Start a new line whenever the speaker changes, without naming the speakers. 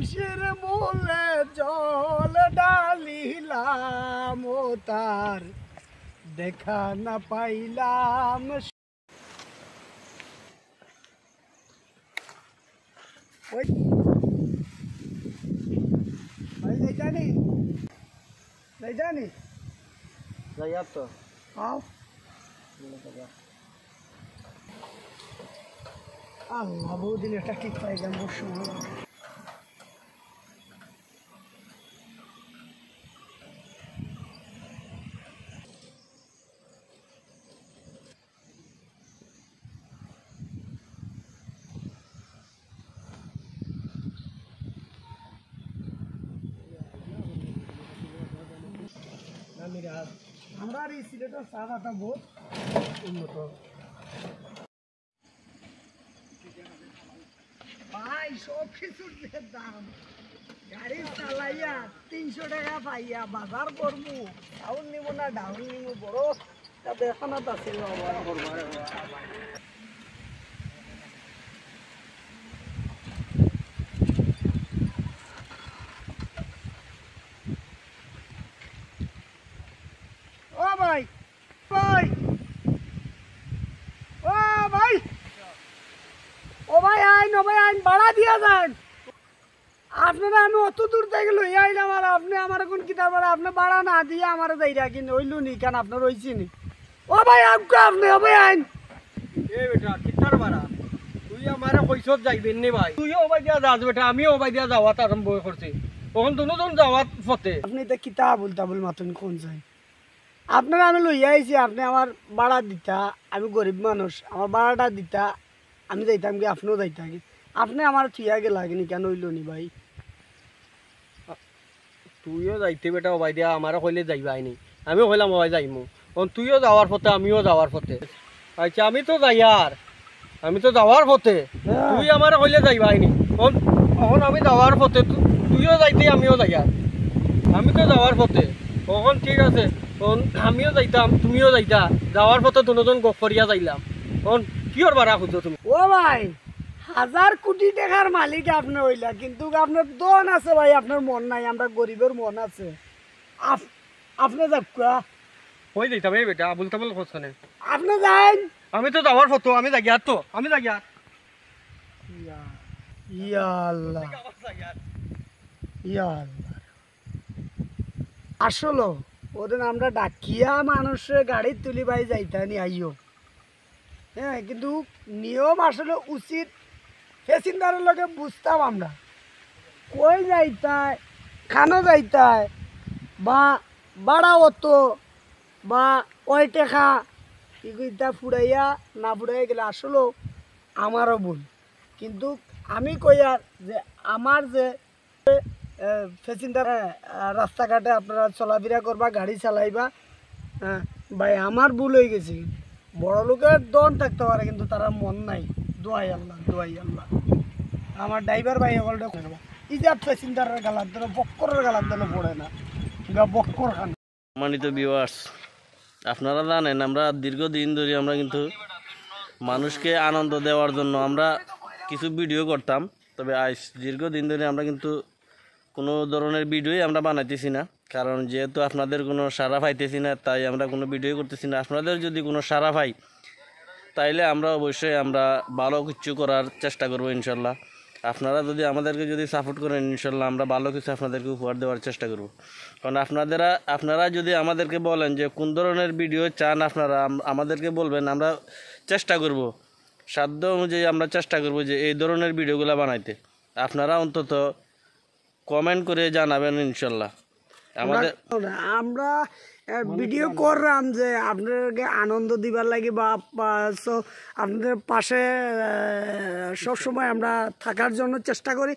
তুলসীর মূলে জল ডালিলাম ও তার দেখা না পাইলাম। ওই ভাই যাইতানি
যাই আর তো
আও আল্লাহ বহুদিন একটা ঠিক পাইলাম বসু আমরা আর এই সিলেটের চা পাতা বহুত উন্নত ভাই, সব কিছুর দাম গাড়ি চালাইয়া 300 টাকা পাইয়া বাজার করবো, চাউল নিব না ডাউল নিব, বড় বেতনত আছে। ও ভাই ভাই ও ভাই ও ভাই আইন ভাড়া দিয়া যান। আপনারা আমি অত দূর থেকে লই আইলাম আর আপনি আমার কোন কিতাব ভাড়া আপনি ভাড়া না দিয়ে আমার যাইরা কিনে হইল নি কেন আপনার রইছি নি। ও ভাই আপনি ও ভাই আইন
এ বেটা কিতার ভাড়া তুই আমারে কইছত যাইবেন নি ভাই, তুই ও ভাই দিয়া যাস বেটা, আমি ও ভাই দিয়া যাওয়াত আরম্ভ করছি, তখন দুজন যাওয়াত পথে
আপনি তো কিতাব বলতাবল মাতন কোন যাই আপনারা আমি লইয়া আইছি, আপনি আমার ভাড়া দিতা, আমি গরিব মানুষ আমার ভাড়াটা দিতা, আমি যাইতাম কি আপনিও যাইতা কি, আপনি আমার থিয়া গেলাগিনি কেন হইল নি ভাই।
তুইও যাইতে বেটা ও ভাই দিয়া আমারে কইলে যাইবা আইনি, আমিও কইলাম ও ভাই যাইমু, তখন তুইও যাওয়ার পথে আমিও যাওয়ার পথে। আচ্ছা আমি তো যাই আর আমি তো যাওয়ার পথে, তুই আমারে কইলে যাইবা আইনি, তখন আমি যাওয়ার পথে তুইও যাইতে আমিও যাই আর আমি তো যাওয়ার পথে, তখন ঠিক আছে তখন আমিও যাইতাম তুমিও যাইতা, যাওয়ার পথে দুজন গপ করিয়া যাইলাম, তখন কিয়র ভাড়া খুঁজো তুমি।
ও ভাই 1000 কোটি টাকার মালিক আপনি হইলা, কিন্তু আপনার দন আছে ভাই, আপনার মন নাই, আমরা গরিবের মন আছে। আপনি যাবকা
হয়ে যাইতাম এই বেটা বলতে বল কোথানে
আপনি যান,
আমি তো যাওয়ার পথে আমি যাই আর তো আমি যাই আর
ইয়া আল্লাহ ইয়া আল্লাহ। আসলো ওদিন আমরা ডাকিয়া মানুষের গাড়ি তুলি ভাই যাইতানি আইও, হ্যাঁ, কিন্তু নিয়ম আসলে উচিত প্যাসেঞ্জারের লগে বুঝতাম আমরা কই যাইতায় খানো যাইতায় বা বাড়া অতো বা ওই টেকা ইটা ফুরাইয়া না ফুরাইয়া গেলে আসলেও আমারও ভুল, কিন্তু আমি কইয়ার যে আমার যে প্যাসেঞ্জার রাস্তাঘাটে আপনারা চলাফেরা করবা গাড়ি চালাইবা, হ্যাঁ ভাই আমার ভুল হয়ে গেছে। বড় লোকের দন থাকতে পারে কিন্তু তারা মন নাই, দোয়াই আল্লাহ আমার ড্রাইভার ভাই বলটা করবো ইজাত প্যাসেঞ্জারের গালার দ্বারা বক্করের গালার দ্বারা পড়ে না বক্কর খান।
সম্মানিত ভিউয়ার্স, আপনারা জানেন আমরা দীর্ঘদিন ধরে আমরা কিন্তু মানুষকে আনন্দ দেওয়ার জন্য আমরা কিছু ভিডিও করতাম, তবে আজ দীর্ঘদিন ধরে আমরা কিন্তু কোনো ধরনের ভিডিওই আমরা বানাইতেছি না, কারণ যেহেতু আপনাদের কোনো সাড়া পাইতেছি না তাই আমরা কোনো ভিডিও করতেছি না। আপনাদের যদি কোনো সাড়া পাই তাইলে আমরা অবশ্যই আমরা ভালো কিছু করার চেষ্টা করব ইনশাল্লাহ। আপনারা যদি আমাদেরকে যদি সাপোর্ট করেন ইনশাল্লাহ আমরা ভালো কিছু আপনাদেরকে উপহার দেওয়ার চেষ্টা করব, কারণ আপনারা যদি আমাদেরকে বলেন যে কোন ধরনের ভিডিও চান আপনারা আমাদেরকে বলবেন, আমরা চেষ্টা করব সাধ্য অনুযায়ী আমরা চেষ্টা করব যে এই ধরনের ভিডিওগুলো বানাইতে। আপনারা অন্তত কমেন্ট করে জানাবেন ইনশাল্লাহ।
আমরা ভিডিও করলাম যে আপনাদেরকে আনন্দ দিবার লাগে বা আপনাদের পাশে সবসময় আমরা থাকার জন্য চেষ্টা করি।